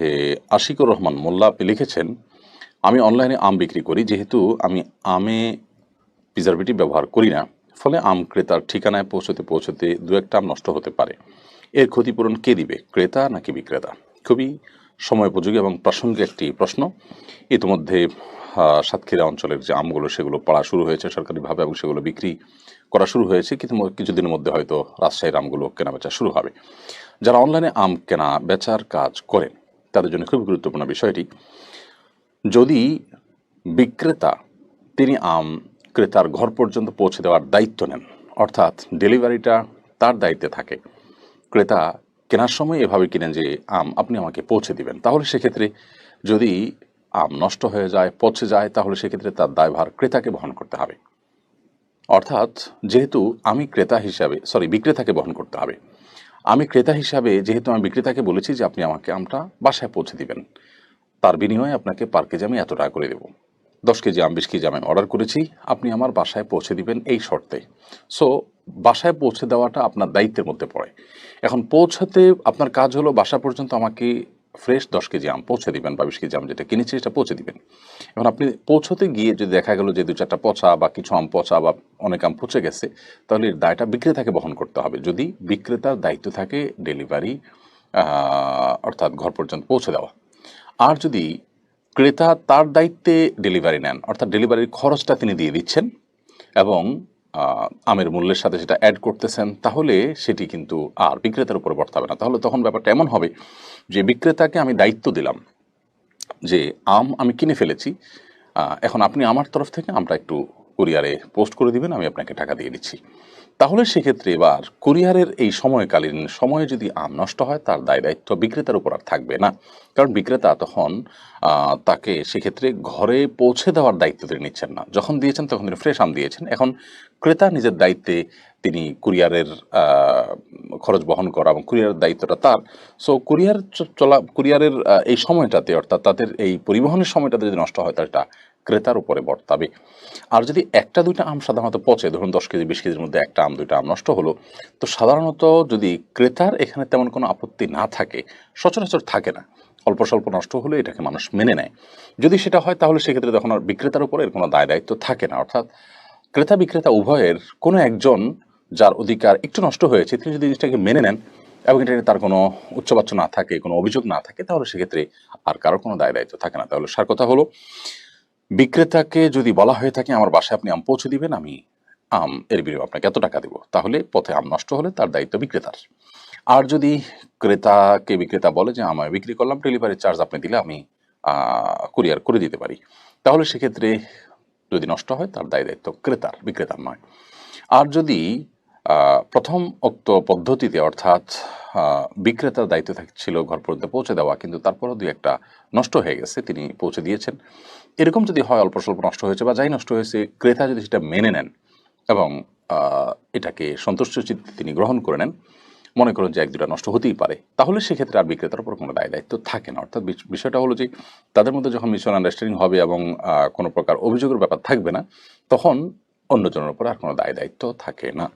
এ আশিকুর রহমান মোল্লা আপনি লিখেছেন, আমি অনলাইনে আম বিক্রি করি। যেহেতু আমি আমে প্রিজারভেটিভ ব্যবহার করি না, ফলে আম ক্রেতার ঠিকানায় পৌঁছতে দু একটা আম নষ্ট হতে পারে। এর ক্ষতিপূরণ কে দিবে, ক্রেতা নাকি বিক্রেতা? খুবই সময়োপযোগী এবং প্রাসঙ্গিক একটি প্রশ্ন। ইতিমধ্যে সাতক্ষীরা অঞ্চলের যে আমগুলো সেগুলো পাড়া শুরু হয়েছে সরকারিভাবে এবং সেগুলো বিক্রি করা শুরু হয়েছে। কিন্তু কিছুদিনের মধ্যে হয়তো রাজশাহীর আমগুলো কেনাবেচা শুরু হবে। যারা অনলাইনে আম কেনা বেচার কাজ করেন তাদের জন্য খুবই গুরুত্বপূর্ণ বিষয়টি, যদি বিক্রেতা তিনি আম ক্রেতার ঘর পর্যন্ত পৌঁছে দেওয়ার দায়িত্ব নেন, অর্থাৎ ডেলিভারিটা তার দায়িত্বে থাকে, ক্রেতা কেনার সময় এভাবে কিনেন যে আম আপনি আমাকে পৌঁছে দিবেন, তাহলে সেক্ষেত্রে যদি আম নষ্ট হয়ে যায়, পচে যায়, তাহলে সেক্ষেত্রে তার দায়ভার ক্রেতাকে বহন করতে হবে। অর্থাৎ যেহেতু আমি ক্রেতা হিসাবে বিক্রেতাকে বহন করতে হবে। আমি ক্রেতা হিসাবে যেহেতু আমি বিক্রেতাকে বলেছি যে আপনি আমাকে আমটা বাসায় পৌঁছে দিবেন, তার বিনিময়ে আপনাকে পার কেজি আমি এত টাকা করে দেবো। ১০ কেজি আম ২০ কেজি আমি অর্ডার করেছি, আপনি আমার বাসায় পৌঁছে দিবেন এই শর্তে। সো বাসায় পৌঁছে দেওয়াটা আপনার দায়িত্বের মধ্যে পড়ে। এখন পৌঁছাতে আপনার কাজ হলো বাসা পর্যন্ত আমাকে ফ্রেশ ১০ কেজি আম পৌঁছে দিবেন বা ২০ কেজি আম যেটা কিনেছি সেটা পৌঁছে দিবেন। এখন আপনি পৌঁছতে গিয়ে যদি দেখা গেল যে ২-৪টা পচা বা কিছু আম পচা বা অনেক আম পচে গেছে, তাহলে এর দায়টা বিক্রেতাকে বহন করতে হবে। যদি বিক্রেতার দায়িত্ব থাকে ডেলিভারি অর্থাৎ ঘর পর্যন্ত পৌঁছে দেওয়া। আর যদি ক্রেতা তার দায়িত্বে ডেলিভারি নেন, অর্থাৎ ডেলিভারির খরচটা তিনি দিয়ে দিচ্ছেন এবং আমের মূল্যের সাথে সেটা অ্যাড করতেছেন, তাহলে সেটি কিন্তু আর বিক্রেতার উপরে বর্তাবে না। তাহলে তখন ব্যাপারটা এমন হবে যে বিক্রেতাকে আমি দায়িত্ব দিলাম যে আম আমি কিনে ফেলেছি, এখন আপনি আমার তরফ থেকে আমটা একটু কুরিয়ারে পোস্ট করে দিবেন, আমি আপনাকে টাকা দিয়ে দিচ্ছি। তাহলে সেক্ষেত্রে এবার কুরিয়ারের এই সময়কালীন সময়ে যদি আম নষ্ট হয়, তার দায়-দায়িত্ব বিক্রেতার উপর আর থাকবে না। কারণ বিক্রেতা তখন তাকে সেক্ষেত্রে ঘরে পৌঁছে দেওয়ার দায়িত্ব তিনি নিচ্ছেন না। যখন দিয়েছেন তখন তিনি ফ্রেশ আম দিয়েছেন। এখন ক্রেতা নিজের দায়িত্বে তিনি কুরিয়ারের আ খরচ বহন করা এবং কুরিয়ারের দায়িত্বটা তার। সো কুরিয়ারের এই সময়টাতে, অর্থাৎ তাদের এই পরিবহনের সময়টাতে যদি নষ্ট হয়, তাহলে এটা ক্রেতার উপরে বর্তাবে। আর যদি ১টা-২টা আম সাধারণত পচে, ধরুন ১০ কেজি ২০ কেজির মধ্যে ১টা আম ২টা আম নষ্ট হলো, তো সাধারণত যদি ক্রেতার এখানে তেমন কোনো আপত্তি না থাকে, সচরাচর থাকে না। অল্প-স্বল্প নষ্ট হলে এটাকে মানুষ মেনে নেয়। যদি সেটা হয় তাহলে সেক্ষেত্রে তখন আর বিক্রেতার উপরে এর কোনো দায়-দায়িত্ব থাকে না। অর্থাৎ ক্রেতা-বিক্রেতা উভয়ের কোনো একজন, যার অধিকার একটু নষ্ট হয়েছে, তিনি যদি জিনিসটাকে মেনে নেন এবং এটা নিয়ে তার কোনো উচ্চবাচ্য না থাকে, কোনো অভিযোগ না থাকে, তাহলে সেক্ষেত্রে আর কারো কোনো দায়-দায়িত্ব থাকে না। তাহলে সার কথা হলো, বিক্রেতাকে যদি বলা হয়ে থাকে আমার বাসায় আপনি আম পৌঁছে দিবেন, আমি এর বিনিময়ে আপনাকে এত টাকা দেব, তাহলে পথে আম নষ্ট হলে তার দায়িত্ব বিক্রেতার। আর যদি ক্রেতাকে বিক্রেতা বলে যে আমায় বিক্রি করলাম, ডেলিভারি চার্জ আপনি দিলে আমি কুরিয়ার করে দিতে পারি, তাহলে সেক্ষেত্রে যদি নষ্ট হয় তার দায়-দায়িত্ব ক্রেতার, বিক্রেতার নয়। আর যদি প্রথম উক্ত পদ্ধতিতে, অর্থাৎ বিক্রেতার দায়িত্ব ছিল ঘর পর্যন্ত পৌঁছে দেওয়া, কিন্তু তারপরেও ২-১টা নষ্ট হয়ে গেছে, তিনি পৌঁছে দিয়েছেন। এরকম যদি হয়, অল্প-স্বল্প নষ্ট হয়েছে বা যাই নষ্ট হয়েছে, ক্রেতা যদি সেটা মেনে নেন এবং এটাকে সন্তুষ্টচিত্তে তিনি গ্রহণ করে নেন, মনে করুন যে ১-২টা নষ্ট হতেই পারে, তাহলে সেক্ষেত্রে আর বিক্রেতার উপর কোনো দায়-দায়িত্ব থাকে না। অর্থাৎ বিষয়টা হলো যে তাদের মধ্যে যখন মিউচুয়াল আন্ডারস্ট্যান্ডিং হবে এবং কোনো প্রকার অভিযোগের ব্যাপার থাকবে না, তখন অন্যজনের উপর আর কোনো দায়-দায়িত্ব থাকে না।